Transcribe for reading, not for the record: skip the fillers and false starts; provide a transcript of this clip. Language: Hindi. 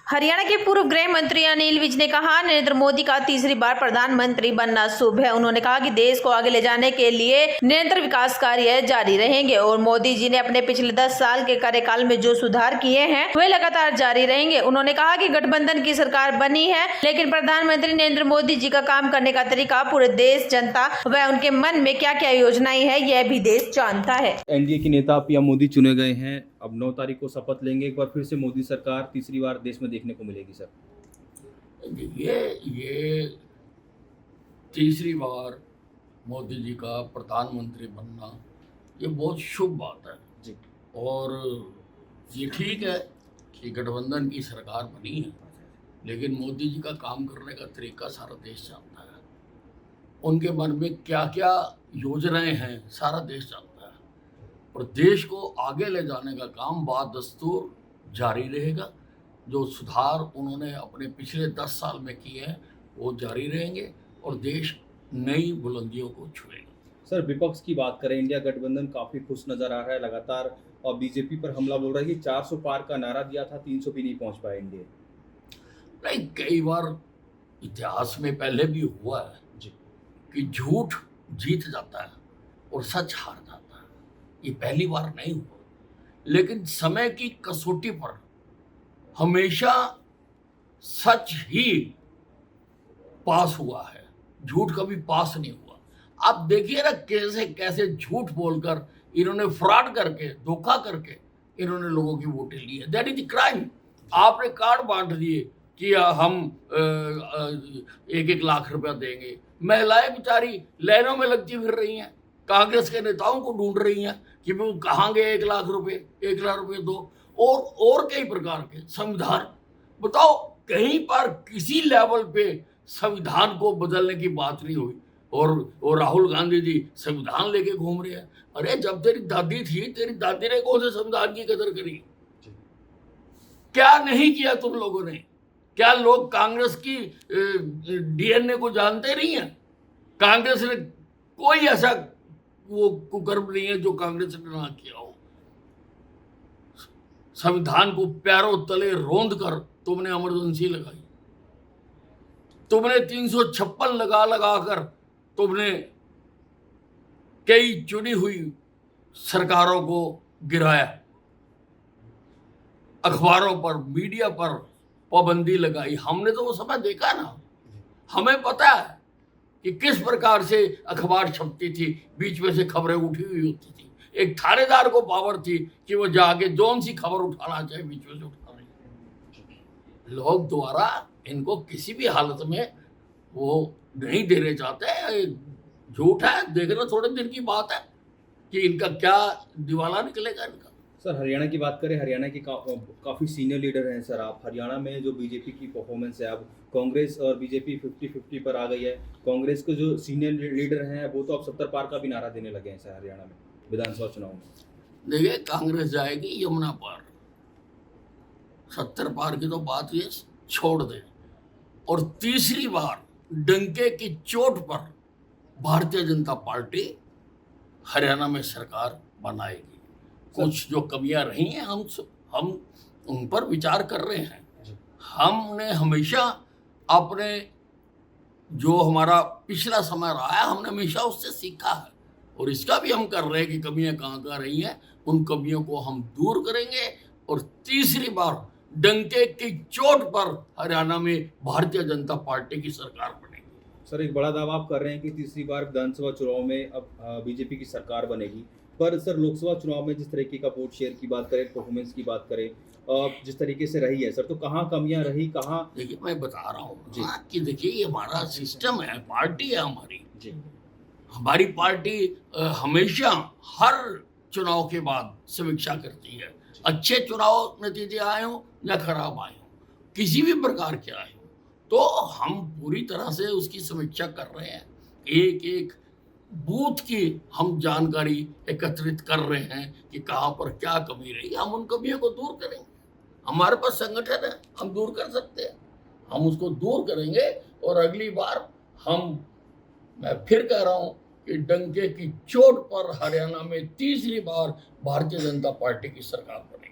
हरियाणा के पूर्व गृह मंत्री अनिल विज ने कहा, नरेंद्र मोदी का तीसरी बार प्रधानमंत्री बनना शुभ है। उन्होंने कहा कि देश को आगे ले जाने के लिए निरंतर विकास कार्य जारी रहेंगे और मोदी जी ने अपने पिछले 10 साल के कार्यकाल में जो सुधार किए हैं वे लगातार जारी रहेंगे। उन्होंने कहा कि गठबंधन की सरकार बनी है, लेकिन प्रधानमंत्री नरेंद्र मोदी जी का काम करने का तरीका पूरे देश, जनता व उनके मन में क्या क्या योजनाएं है यह भी देश जानता है। एनडीए के नेता पीएम मोदी चुने गए हैं। अब 9 तारीख को शपथ लेंगे। एक बार फिर से मोदी सरकार तीसरी बार देश में देखने को मिलेगी सर। ये तीसरी बार मोदी जी का प्रधानमंत्री बनना ये बहुत शुभ बात है जी। और ये ठीक है कि गठबंधन की सरकार बनी है, लेकिन मोदी जी का काम करने का तरीका सारा देश जानता है। उनके मन में क्या क्या योजनाएं हैं सारा देश जानता है और देश को आगे ले जाने का काम बादस्तूर जारी रहेगा। जो सुधार उन्होंने अपने पिछले 10 साल में किए हैं वो जारी रहेंगे और देश नई बुलंदियों को छुएगा। सर, विपक्ष की बात करें, इंडिया गठबंधन काफी खुश नजर आ रहा है लगातार, और बीजेपी पर हमला बोल रहा है कि 400 पार का नारा दिया था, 300 भी नहीं पहुंच पाया इंडिया। नहीं, कई बार इतिहास में पहले भी हुआ है जी। कि झूठ जीत जाता है और सच हार जाता है। ये पहली बार नहीं हुआ, लेकिन समय की कसौटी पर हमेशा सच ही पास हुआ है, झूठ कभी पास नहीं हुआ। आप देखिए ना कैसे कैसे झूठ बोलकर इन्होंने फ्रॉड करके, धोखा करके इन्होंने लोगों की वोटें ली है। That is crime. आपने कार्ड बांट दिए कि हम 1-1 लाख रुपया देंगे। महिलाएं बेचारी लाइनों में लगती फिर रही हैं, कांग्रेस के नेताओं को ढूंढ रही हैं कि वो कहाँ गए 1 लाख रुपए, 1 लाख रुपए दो। और कई प्रकार के संविधान, बताओ कहीं पर किसी लेवल पे संविधान को बदलने की बात नहीं हुई। और राहुल गांधी जी संविधान लेके घूम रहे हैं। अरे जब तेरी दादी थी, तेरी दादी ने कौन से संविधान की कदर करी? क्या नहीं किया तुम लोगों ने? क्या लोग कांग्रेस की डीएनए को जानते नहीं है? कांग्रेस ने कोई ऐसा वो कुकर्म नहीं है जो कांग्रेस ने ना किया हो। संविधान को पैरों तले रोंद कर तुमने इमरजेंसी लगाई, तुमने 356 लगा कर तुमने कई चुनी हुई सरकारों को गिराया, अखबारों पर, मीडिया पर पाबंदी लगाई। हमने तो वो समय देखा ना, हमें पता है कि किस प्रकार से अखबार छपती थी, बीच में से खबरें उठी हुई होती थी। एक थानेदार को पावर थी कि वो जाके जौन सी खबर उठाना चाहे बीच में से उठा रही। लोग द्वारा इनको किसी भी हालत में वो नहीं देने चाहते। झूठ है, देखना थोड़े दिन की बात है कि इनका क्या दिवाला निकलेगा इनका। सर, हरियाणा की बात करें, हरियाणा के काफ़ी सीनियर लीडर हैं सर आप। हरियाणा में जो बीजेपी की परफॉर्मेंस है, अब कांग्रेस और बीजेपी 50-50 पर आ गई है। कांग्रेस के जो सीनियर लीडर हैं वो तो अब 70 पार का भी नारा देने लगे हैं सर हरियाणा में विधानसभा चुनाव में। देखिए, कांग्रेस जाएगी यमुना पार, 70 पार की तो बात ये छोड़ दे। और तीसरी बार डंके की चोट पर भारतीय जनता पार्टी हरियाणा में सरकार बनाएगी। कुछ जो कमियां रही हैं हम उन पर विचार कर रहे हैं। हमने हमेशा अपने जो हमारा पिछला समय रहा है, हमने हमेशा उससे सीखा है और इसका भी हम कर रहे हैं कि कमियां कहाँ कहाँ रही हैं, उन कमियों को हम दूर करेंगे और तीसरी बार डंके की चोट पर हरियाणा में भारतीय जनता पार्टी की सरकार बनेगी। सर, एक बड़ा दावा आप कर रहे हैं कि तीसरी बार विधानसभा चुनाव में अब बीजेपी की सरकार बनेगी, पर सर लोकसभा चुनाव में जिस तरीके का वोट शेयर की बात करें, परफॉर्मेंस की बात करें, जिस तरीके से रही है सर, तो कहाँ कमियां रही, कहाँ? देखिए, मैं बता रहा हूँ कि देखिए ये हमारा सिस्टम है, पार्टी है हमारी जी। हमारी पार्टी हमेशा हर चुनाव के बाद समीक्षा करती है। अच्छे चुनाव नतीजे आए हों या खराब आए हों, किसी भी प्रकार के आए हों, तो हम पूरी तरह से उसकी समीक्षा कर रहे हैं। एक एक बूथ की हम जानकारी एकत्रित कर रहे हैं कि कहाँ पर क्या कमी रही। हम उन कमियों को दूर करेंगे। हमारे पास संगठन है, हम दूर कर सकते हैं, हम उसको दूर करेंगे। और अगली बार मैं फिर कह रहा हूँ कि डंके की चोट पर हरियाणा में तीसरी बार भारतीय जनता पार्टी की सरकार बनेगी।